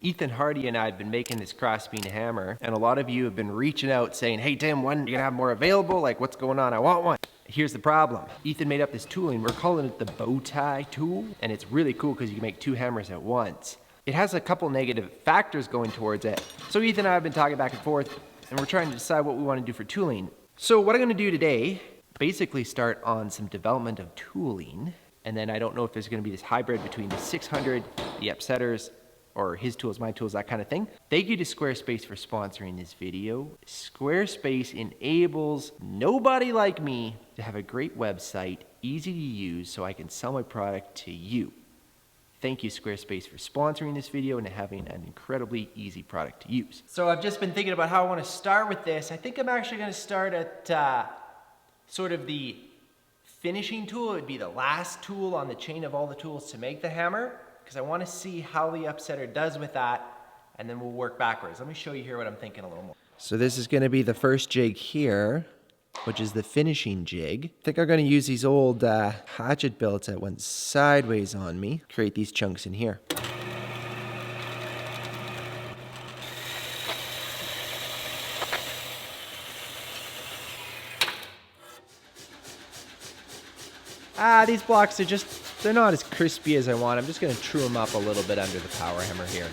Ethan Hardy and I have been making this crossbeam hammer, and a lot of you have been reaching out saying, hey Tim, when are you gonna have more available? Like, what's going on? I want one. Here's the problem. Ethan made up this tooling. We're calling it the bow tie tool, and it's really cool because you can make two hammers at once. It has a couple negative factors going towards it. So Ethan and I have been talking back and forth, and we're trying to decide what we want to do for tooling. So what I'm gonna do today, basically start on some development of tooling, and then I don't know if there's gonna be this hybrid between the 600, the upsetters, or his tools, my tools, that kind of thing. Thank you to Squarespace for sponsoring this video. Squarespace enables nobody like me to have a great website, easy to use, so I can sell my product to you. Thank you, Squarespace, for sponsoring this video and having an incredibly easy product to use. So I've just been thinking about how I want to start with this. I think I'm actually going to start at sort of the finishing tool. It would be the last tool on the chain of all the tools to make the hammer, because I want to see how the upsetter does with that, and then we'll work backwards. Let me show you here what I'm thinking a little more. So this is going to be the first jig here, which is the finishing jig. I think I'm going to use these old hatchet billets that went sideways on me, create these chunks in here. These blocks are they're not as crispy as I want. I'm just going to true them up a little bit under the power hammer here.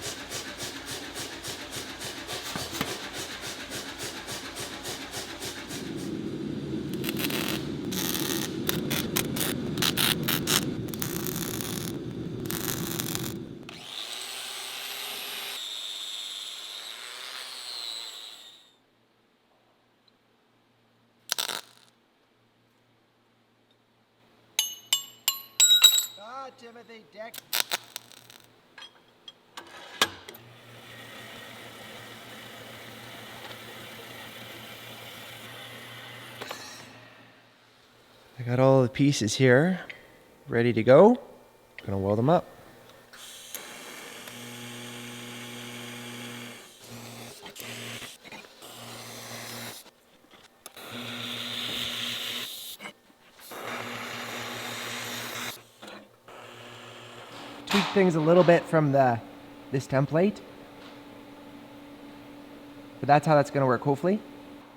Timothy, Dick. I got all the pieces here ready to go. I'm gonna weld them up. Tweak things a little bit from this template, but that's how that's going to work, hopefully.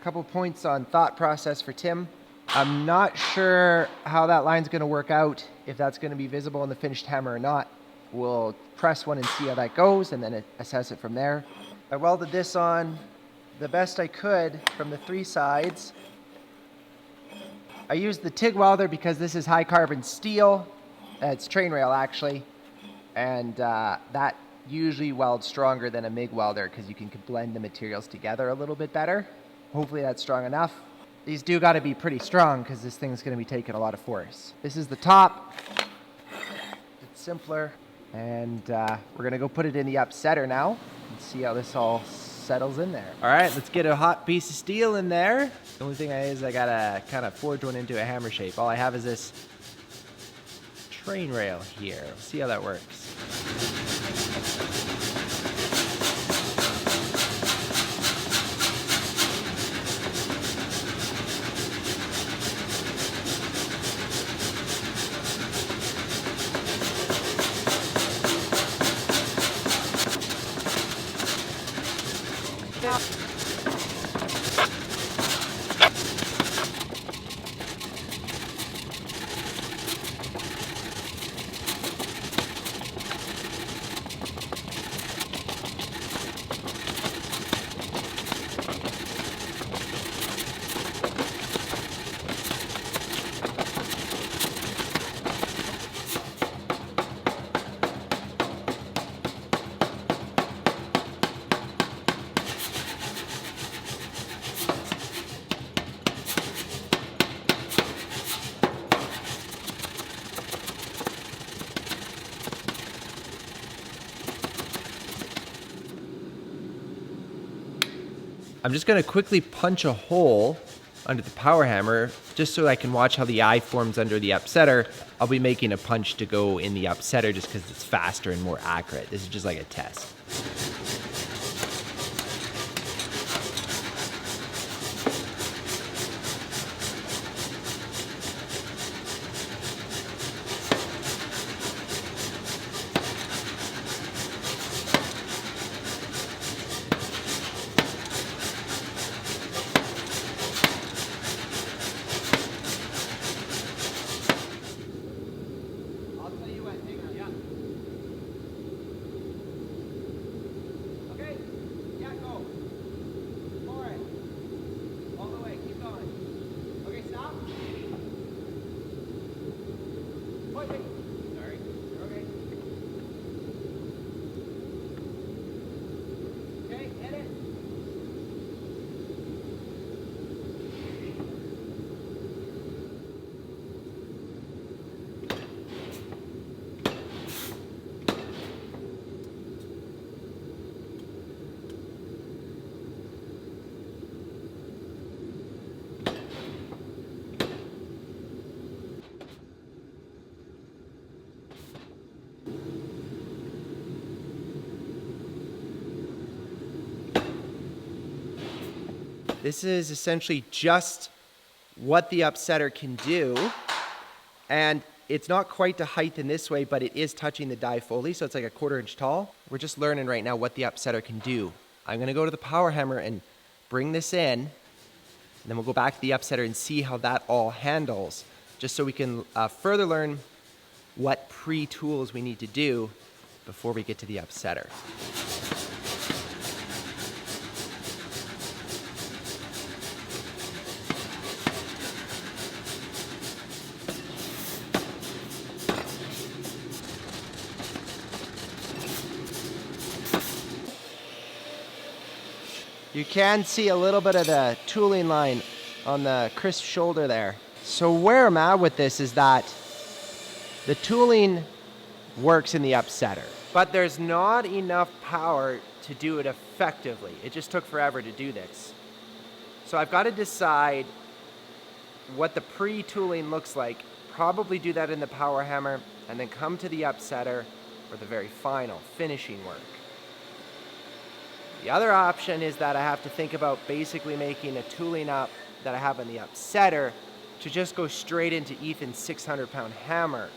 A couple points on thought process for Tim. I'm not sure how that line's going to work out, if that's going to be visible in the finished hammer or not. We'll press one and see how that goes, and then assess it from there. I welded this on the best I could from the three sides. I used the TIG welder because this is high carbon steel. It's train rail actually. And that usually welds stronger than a MIG welder because you can blend the materials together a little bit better. Hopefully that's strong enough. These do got to be pretty strong because this thing's going to be taking a lot of force. This is the top. It's simpler. And we're going to go put it in the upsetter now and see how this all settles in there. All right, let's get a hot piece of steel in there. The only thing is I got to kind of forge one into a hammer shape. All I have is this train rail here. We'll see how that works. I'm just going to quickly punch a hole under the power hammer just so I can watch how the eye forms under the upsetter. I'll be making a punch to go in the upsetter just because it's faster and more accurate. This is just like a test. This is essentially just what the upsetter can do. And it's not quite the height in this way, but it is touching the die fully, so it's like a 1/4 inch tall. We're just learning right now what the upsetter can do. I'm gonna go to the power hammer and bring this in, and then we'll go back to the upsetter and see how that all handles, just so we can further learn what pre-tools we need to do before we get to the upsetter. You can see a little bit of the tooling line on the crisp shoulder there. So where I'm at with this is that the tooling works in the upsetter, but there's not enough power to do it effectively. It just took forever to do this. So I've got to decide what the pre-tooling looks like, probably do that in the power hammer, and then come to the upsetter for the very final finishing work. The other option is that I have to think about basically making a tooling up that I have on the upsetter to just go straight into Ethan's 600-pound hammer.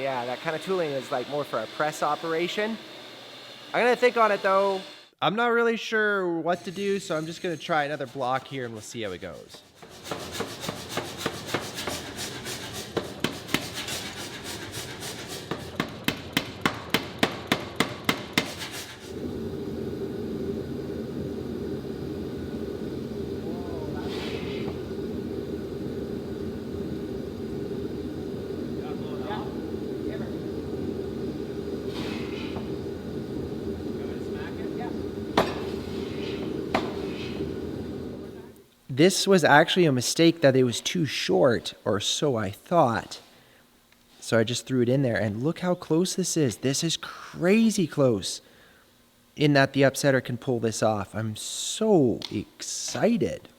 Yeah, that kind of tooling is like more for a press operation. I'm gonna think on it though. I'm not really sure what to do, so I'm just gonna try another block here and we'll see how it goes. This was actually a mistake that it was too short, or so I thought. So I just threw it in there, and look how close this is. This is crazy close in that the upsetter can pull this off. I'm so excited.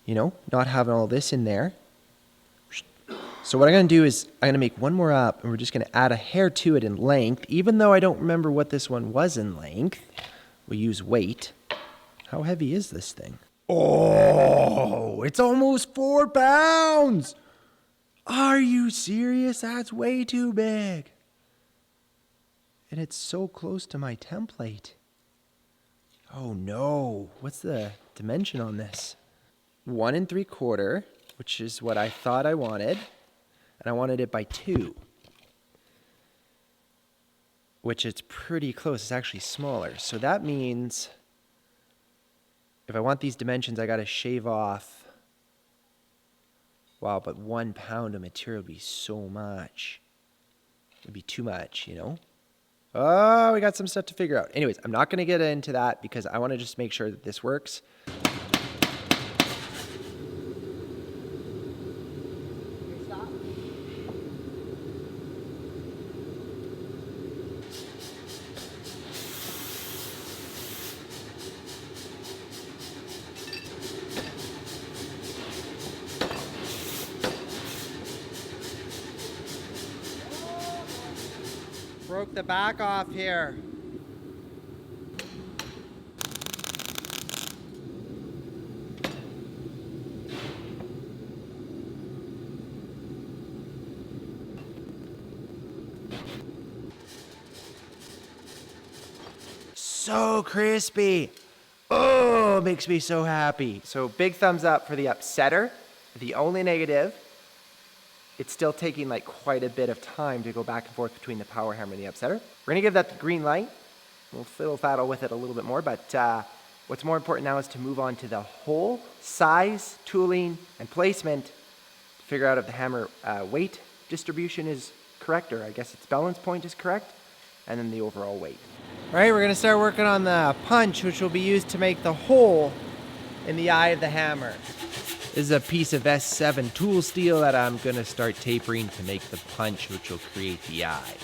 You know, not having all this in there. So what I'm going to do is I'm going to make one more up, and we're just going to add a hair to it in length. Even though I don't remember what this one was in length, we'll use weight. How heavy is this thing? Oh, it's almost 4 pounds. Are you serious? That's way too big. And it's so close to my template. Oh no, what's the dimension on this? 1 3/4, which is what I thought I wanted. And I wanted it by 2. Which it's pretty close, it's actually smaller. So that means if I want these dimensions, I gotta shave off. Wow, but 1 pound of material would be so much. It'd be too much, you know? Oh, we got some stuff to figure out. Anyways, I'm not gonna get into that because I wanna just make sure that this works. Broke the back off here. So crispy. Oh, makes me so happy. So big thumbs up for the upsetter. The only negative, it's still taking like quite a bit of time to go back and forth between the power hammer and the upsetter. We're gonna give that the green light. We'll fiddle-faddle with it a little bit more, but what's more important now is to move on to the hole, size, tooling, and placement to figure out if the hammer weight distribution is correct, or I guess its balance point is correct, and then the overall weight. All right, we're gonna start working on the punch, which will be used to make the hole in the eye of the hammer. This is a piece of S7 tool steel that I'm gonna start tapering to make the punch, which will create the eye.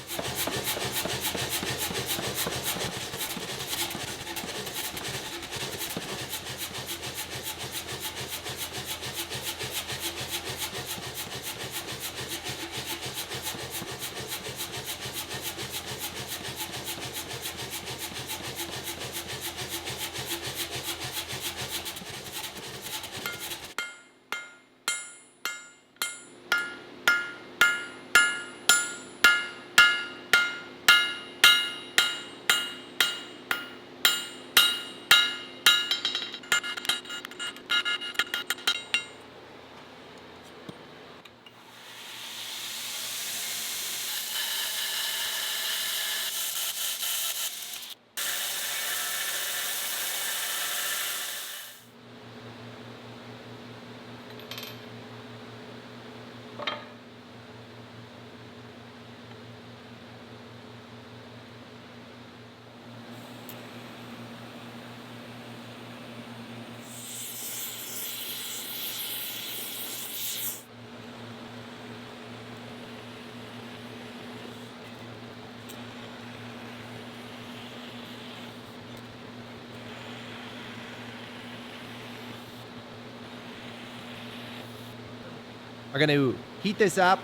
are going to heat this up,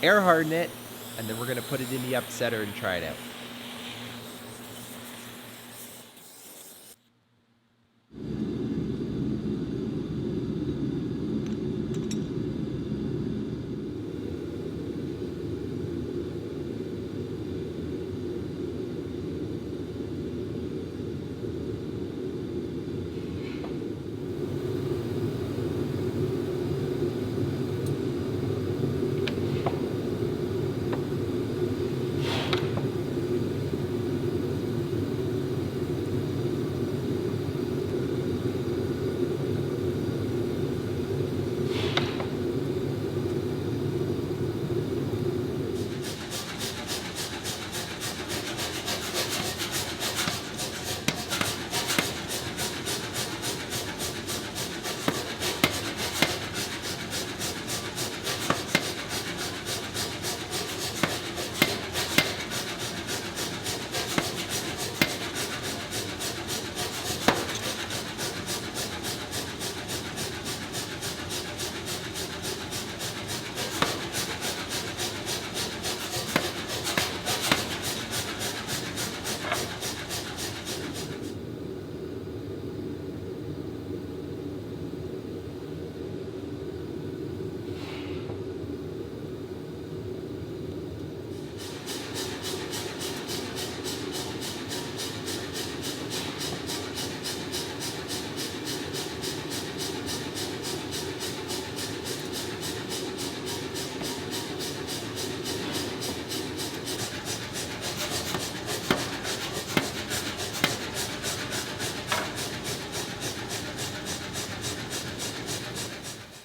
air harden it, and then we're going to put it in the upsetter and try it out.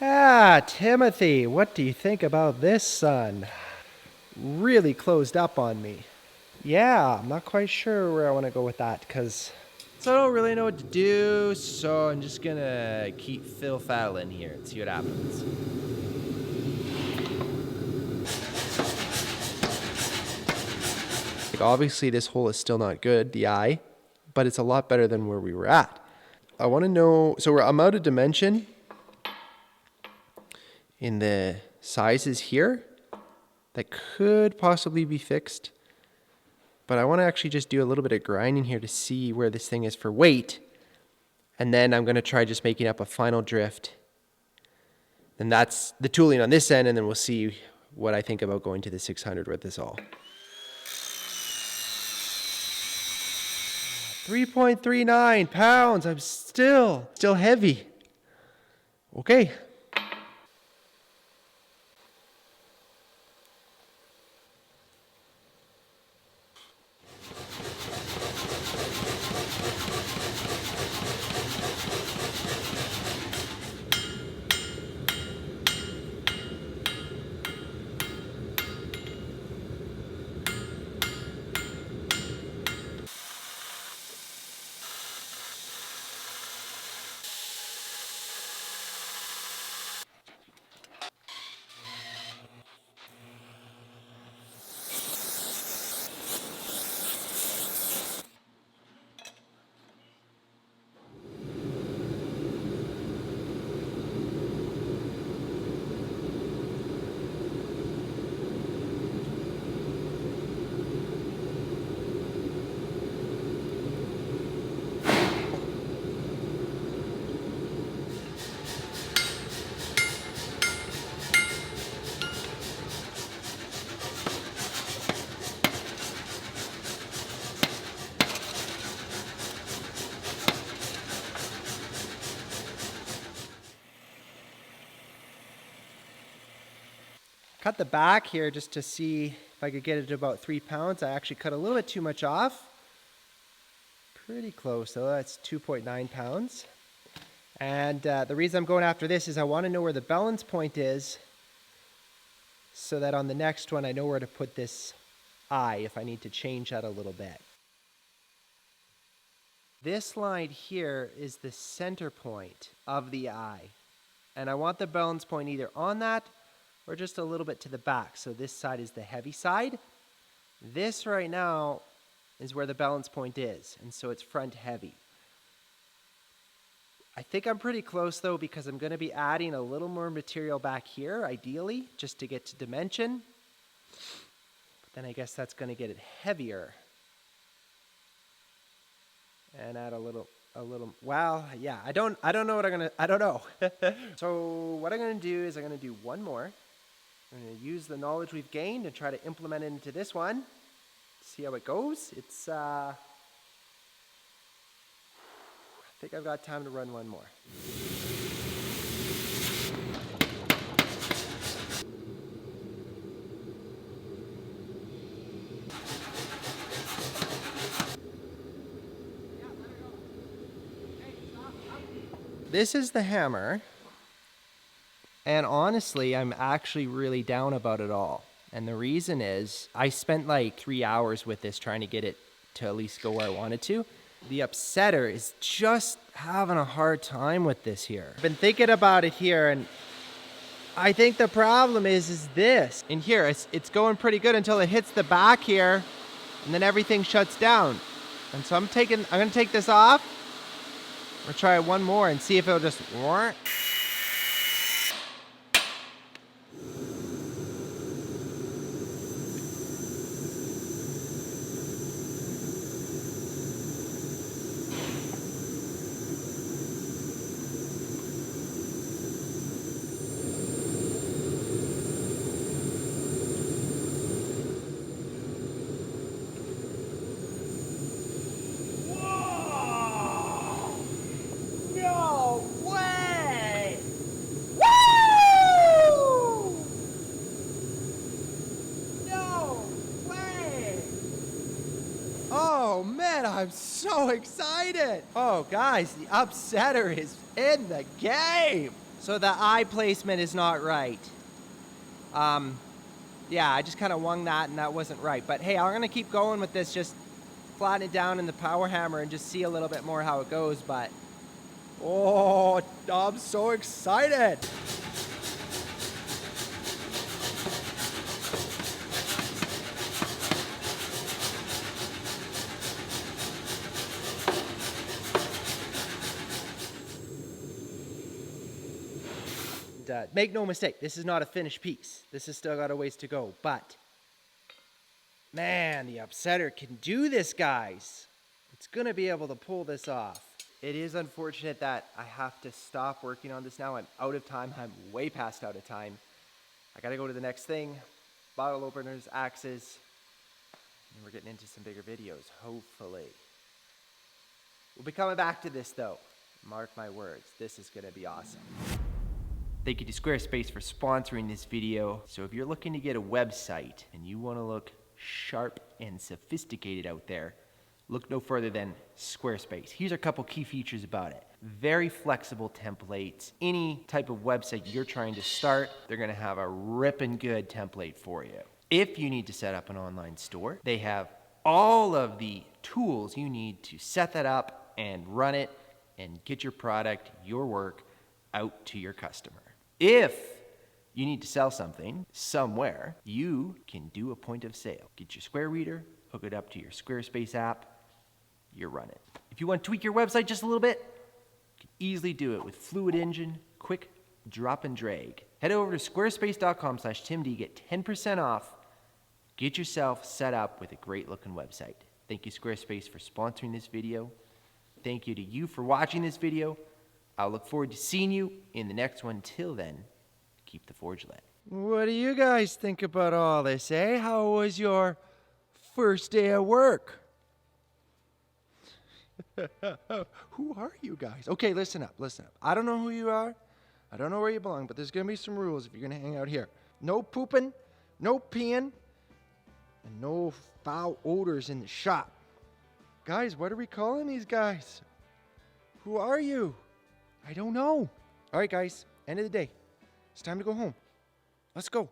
Ah, Timothy, what do you think about this, son? Really closed up on me. Yeah, I'm not quite sure where I want to go with that because I don't really know what to do, so I'm just gonna keep fiddle-faddling here and see what happens. Like, obviously this hole is still not good, the eye, but it's a lot better than where we were at. I want to know, so I'm out of dimension in the sizes here that could possibly be fixed. But I want to actually just do a little bit of grinding here to see where this thing is for weight. And then I'm going to try just making up a final drift. And that's the tooling on this end, and then we'll see what I think about going to the 600 with this all. 3.39 pounds. I'm still heavy. Okay. Cut the back here just to see if I could get it to about 3 pounds. I actually cut a little bit too much off. Pretty close though, that's 2.9 pounds. And the reason I'm going after this is I want to know where the balance point is so that on the next one I know where to put this eye if I need to change that a little bit. This line here is the center point of the eye. And I want the balance point either on that or just a little bit to the back. So this side is the heavy side. This right now is where the balance point is, and so it's front heavy. I think I'm pretty close though, because I'm gonna be adding a little more material back here, ideally, just to get to dimension. But then I guess that's gonna get it heavier. And add a little, well, yeah, I don't know what I don't know. So what I'm gonna do is I'm gonna do one more. I'm gonna use the knowledge we've gained and try to implement it into this one. See how it goes. It's, I think I've got time to run one more. This is the hammer, and honestly, I'm actually really down about it all. And the reason is, I spent like 3 hours with this trying to get it to at least go where I wanted to. The upsetter is just having a hard time with this here. I've been thinking about it here, and I think the problem is this. In here, it's going pretty good until it hits the back here, and then everything shuts down. And so I'm gonna take this off. We'll try one more and see if it'll just work. Oh man, I'm so excited. Oh guys, the upsetter is in the game. So the eye placement is not right. Yeah, I just kind of wung that and that wasn't right. But hey, I'm gonna keep going with this, just flatten it down in the power hammer and just see a little bit more how it goes. But, oh, I'm so excited. Make no mistake, this is not a finished piece. This has still got a ways to go, but man, the upsetter can do this, guys. It's gonna be able to pull this off. It is unfortunate that I have to stop working on this now. I'm out of time. I'm way past out of time. I gotta go to the next thing. Bottle openers, axes, and we're getting into some bigger videos, hopefully. We'll be coming back to this though. Mark my words, this is gonna be awesome. Thank you to Squarespace for sponsoring this video. So if you're looking to get a website and you want to look sharp and sophisticated out there, look no further than Squarespace. Here's a couple key features about it. Very flexible templates. Any type of website you're trying to start, they're going to have a ripping good template for you. If you need to set up an online store, they have all of the tools you need to set that up and run it and get your product, your work, out to your customer. If you need to sell something somewhere, you can do a point of sale. Get your Square Reader, hook it up to your Squarespace app, you're running. If you want to tweak your website just a little bit, you can easily do it with Fluid Engine, quick drop and drag. Head over to squarespace.com/timd, get 10% off. Get yourself set up with a great looking website. Thank you Squarespace for sponsoring this video. Thank you to you for watching this video. I'll look forward to seeing you in the next one. Till then, keep the forge lit. What do you guys think about all this, eh? How was your first day of work? Who are you guys? Okay, listen up, listen up. I don't know who you are. I don't know where you belong, but there's going to be some rules if you're going to hang out here. No pooping, no peeing, and no foul odors in the shop. Guys, what are we calling these guys? Who are you? I don't know. All right, guys, end of the day. It's time to go home. Let's go.